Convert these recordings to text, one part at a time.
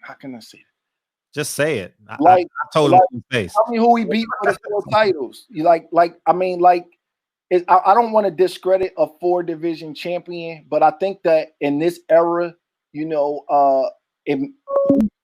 how can I say that? Just say it. Like, I told him in face. Tell me who he beat for the 4 titles. You I don't want to discredit a 4 division champion, but I think that in this era, it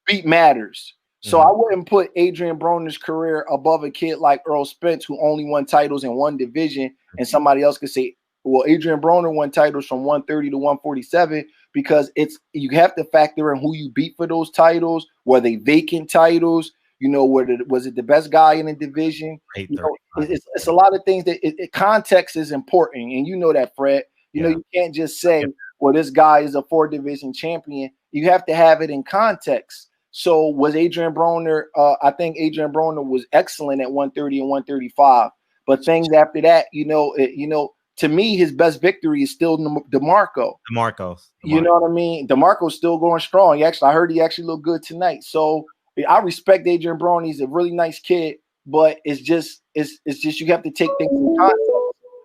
beat matters. So I wouldn't put Adrian Broner's career above a kid like Errol Spence, who only won titles in 1 division, and somebody else could say, well, Adrian Broner won titles from 130 to 147, because you have to factor in who you beat for those titles. Were they vacant titles? Was it the best guy in the division? It's a lot of things that context is important, and you know that, Fred. You can't just say, well, this guy is a 4 division champion. You have to have it in context. So was Adrian Broner? I think Adrian Broner was excellent at 130 and 135. But things after that, to me, his best victory is still DeMarco. You know what I mean? DeMarco's still going strong. I heard he actually looked good tonight. So I respect Adrian Broner. He's a really nice kid, but it's just you have to take things in context.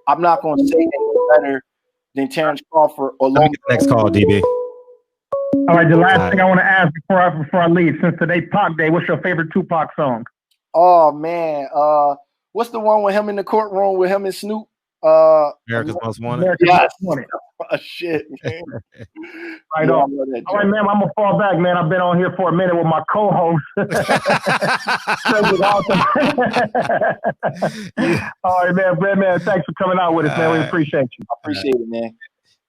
I'm not going to say that he's better than Terence Crawford or Let me get the next call, DB. All right, the last thing I want to ask before I leave, since today Pac Day, what's your favorite Tupac song? Oh man, what's the one with him in the courtroom with him and Snoop? America's Most Wanted. America's Most Wanted. Oh, shit, man. Right on. All right, man, I'm gonna fall back, man. I've been on here for a minute with my co-host. All right, man, Breadman, thanks for coming out with us, man. We appreciate you. I appreciate it, man.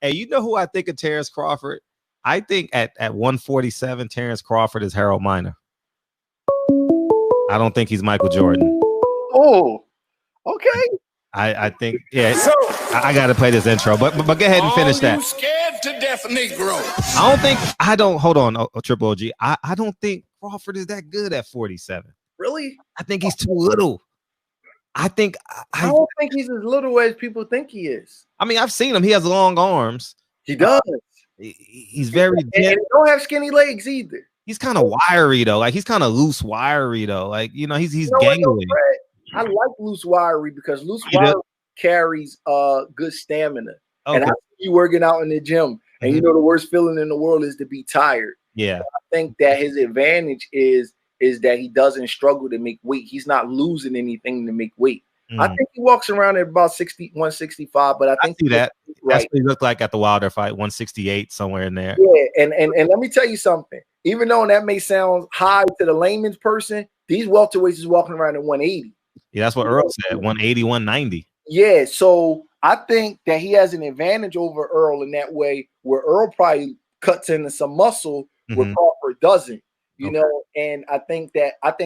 Hey, you know who I think of Terence Crawford? I think at 147, Terence Crawford is Harold Miner. I don't think he's Michael Jordan. Oh, okay. I think, yeah. So I got to play this intro, but go ahead and finish that. You scared to death, Negro. Hold on, Triple OG. I don't think Crawford is that good at 47. Really? I think he's too little. I don't think he's as little as people think he is. I mean, I've seen him. He has long arms. He does. He's very and he don't have skinny legs either. He's kind of wiry though. Like he's kind of loose wiry though. Like he's gangly. I like loose wiry because loose wiry carries good stamina. Okay. And I see you working out in the gym, and the worst feeling in the world is to be tired. Yeah, I think that his advantage is that he doesn't struggle to make weight. He's not losing anything to make weight. I think he walks around at about 165, but I think that's what he looked like at the Wilder fight, 168, somewhere in there. Yeah, and let me tell you something. Even though that may sound high to the layman's person, these welterweights is walking around at 180. Yeah, that's what Errol said, 180, 190. Yeah, so I think that he has an advantage over Errol in that way, where Errol probably cuts into some muscle where Crawford doesn't. You know, and I think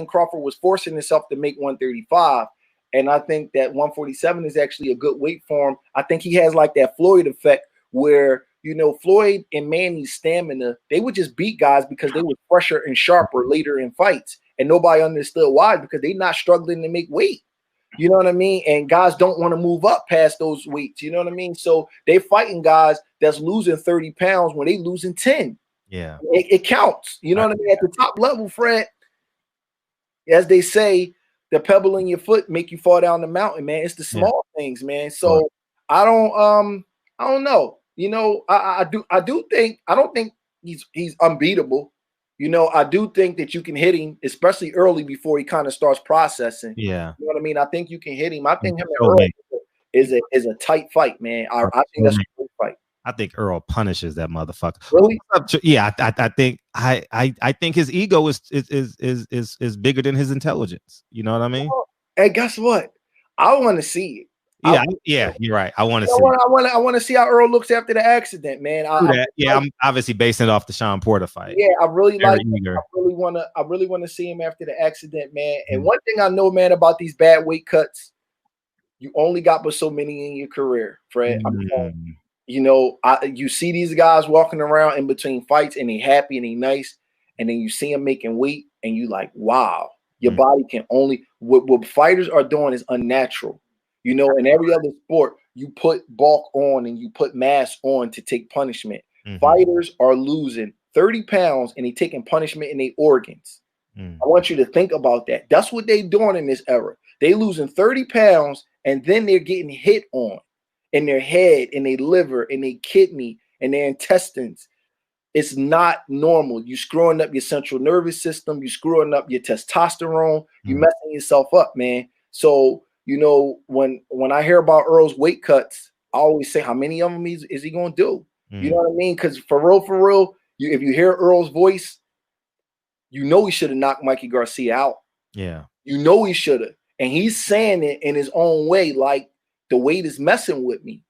Crawford was forcing himself to make 135. And I think that 147 is actually a good weight for him. I think he has like that Floyd effect where, Floyd and Manny's stamina, they would just beat guys because they were fresher and sharper later in fights. And nobody understood why, because they're not struggling to make weight. You know what I mean? And guys don't want to move up past those weights. You know what I mean? So they fighting guys that's losing 30 pounds when they losing 10. Yeah. It counts. You know what I mean? At the top level, Fred, as they say, the pebble in your foot make you fall down the mountain, man. It's the small things, man. So I don't know. I don't think he's unbeatable. I do think that you can hit him, especially early before he kind of starts processing. Yeah. You know what I mean? I think you can hit him. I think him and Errol is a tight fight, man. I think that's a great fight. I think Errol punishes that motherfucker. Really? Yeah, I think his ego is bigger than his intelligence. You know what I mean? Hey, guess what? I want to see it. Yeah, you're right. I want to see. I want to see how Errol looks after the accident, man. I'm obviously basing it off the Sean Porter fight. Yeah, I really want to see him after the accident, man. And one thing I know, man, about these bad weight cuts, you only got but so many in your career, Fred. You see these guys walking around in between fights, and they happy and they nice, and then you see them making weight, and you like, wow, your body can only what fighters are doing is unnatural. In every other sport, you put bulk on and you put mass on to take punishment. Fighters are losing 30 pounds and they taking punishment in their organs. I want you to think about that. That's what they doing in this era. They losing 30 pounds and then they're getting hit on in their head, in their liver, in their kidney, in their intestines. It's not normal. You screwing up your central nervous system. You screwing up your testosterone. You messing yourself up, man. So, you know, when I hear about Errol's weight cuts, I always say, how many of them is he going to do? You know what I mean? Because for real, if you hear Errol's voice, you know he should have knocked Mikey Garcia out. Yeah. You know he should have. And he's saying it in his own way, like, the weight is messing with me.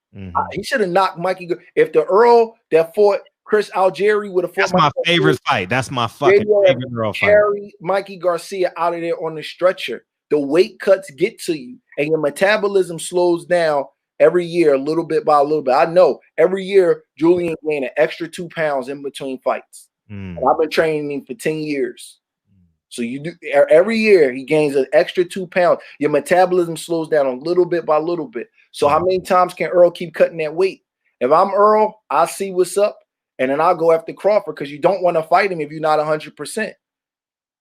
He should have knocked Mikey. If the Errol that fought Chris Algieri would have fought, that's my favorite fight. That's my fucking favorite Errol fight. Carry Mikey Garcia out of there on the stretcher. The weight cuts get to you, and your metabolism slows down every year, a little bit by a little bit. I know every year Julian gained an extra 2 pounds in between fights. And I've been training him for 10 years. So you do every year he gains an extra 2 pounds. Your metabolism slows down a little bit by little bit. So how many times can Errol keep cutting that weight? If I'm Errol, I see what's up, and then I'll go after Crawford, because you don't want to fight him if you're not 100%.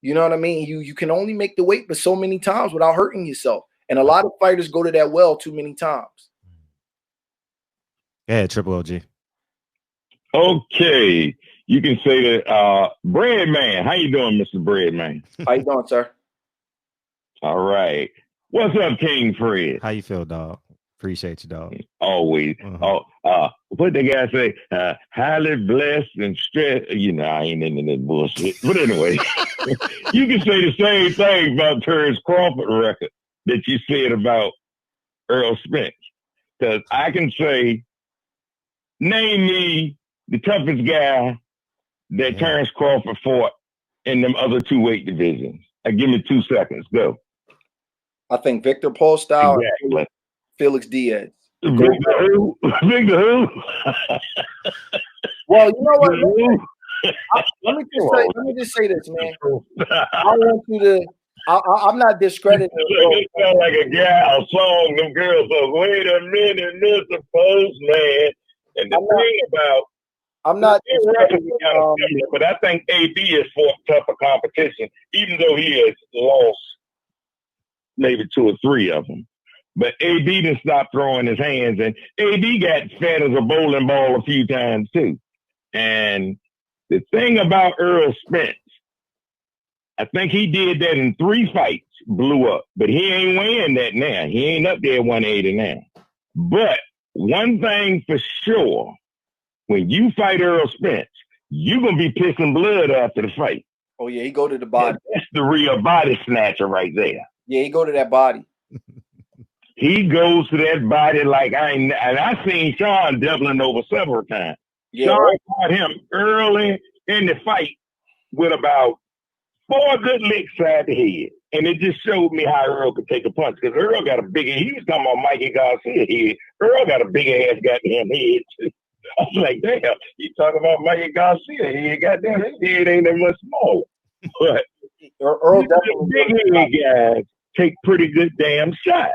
You know what I mean? You can only make the weight but so many times without hurting yourself. And a lot of fighters go to that well too many times. Yeah, Triple OG. Okay. You can say that Breadman. How you doing, Mr. Breadman? How you doing, sir? All right. What's up, King Fred? How you feel, dog? Appreciate you, dog. Always. What the guy say? Highly blessed and stressed. You know, I ain't into that bullshit. But anyway, you can say the same thing about Terence Crawford record that you said about Errol Spence. Because I can say, name me the toughest guy that Terence Crawford fought in them other 2 weight divisions. Give me 2 seconds. Go. I think Victor Postol, exactly. Felix Diaz. Victor who? Victor who? Well, you know what? Let me just say this, man. I want you to. I'm not discrediting. It sounds like a song. Them girls are, wait a minute, Mr. Postman. And the thing about, I'm not, but I think AB has fought tougher competition, even though he has lost maybe 2 or 3 of them. But AB didn't stop throwing his hands, and AB got fat as a bowling ball a few times too. And the thing about Errol Spence, I think he did that in 3 fights, blew up. But he ain't weighing that now. He ain't up there 180 now. But one thing for sure, when you fight Errol Spence, you're going to be pissing blood after the fight. Oh, yeah, he go to the body. That's the real body snatcher right there. Yeah, he go to that body. He goes to that body like and I seen Sean doubling over several times. Yeah, Sean caught him early in the fight with about 4 good licks side the head. And it just showed me how Errol could take a punch. Because Errol got a big, he was talking about Mikey Garcia head. Errol got a big ass goddamn head too. I was like, damn, you talking about Mikey Garcia head, goddamn, his head ain't that much smaller. But Errol definitely big head guys take pretty good damn shots.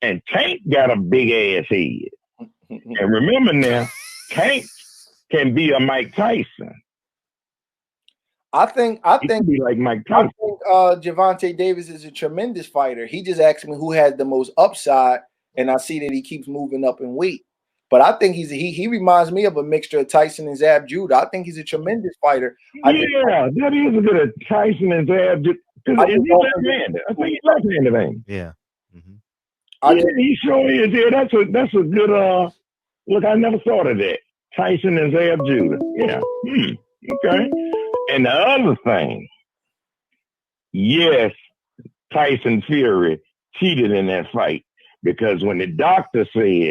And Tank got a big ass head. And remember now, Tank can be a Mike Tyson. I think be like Mike Tyson. I think Gervonta Davis is a tremendous fighter. He just asked me who has the most upside, and I see that he keeps moving up in weight. But I think he reminds me of a mixture of Tyson and Zab Judah. I think he's a tremendous fider. That is a bit of Tyson and Zab Judah. I think he's left-handed, ain't he? Yeah. He sure is. Yeah, that's a good look. I never thought of that. Tyson and Zab Judah. Yeah. Okay. And the other thing, yes, Tyson Fury cheated in that fight, because when the doctor said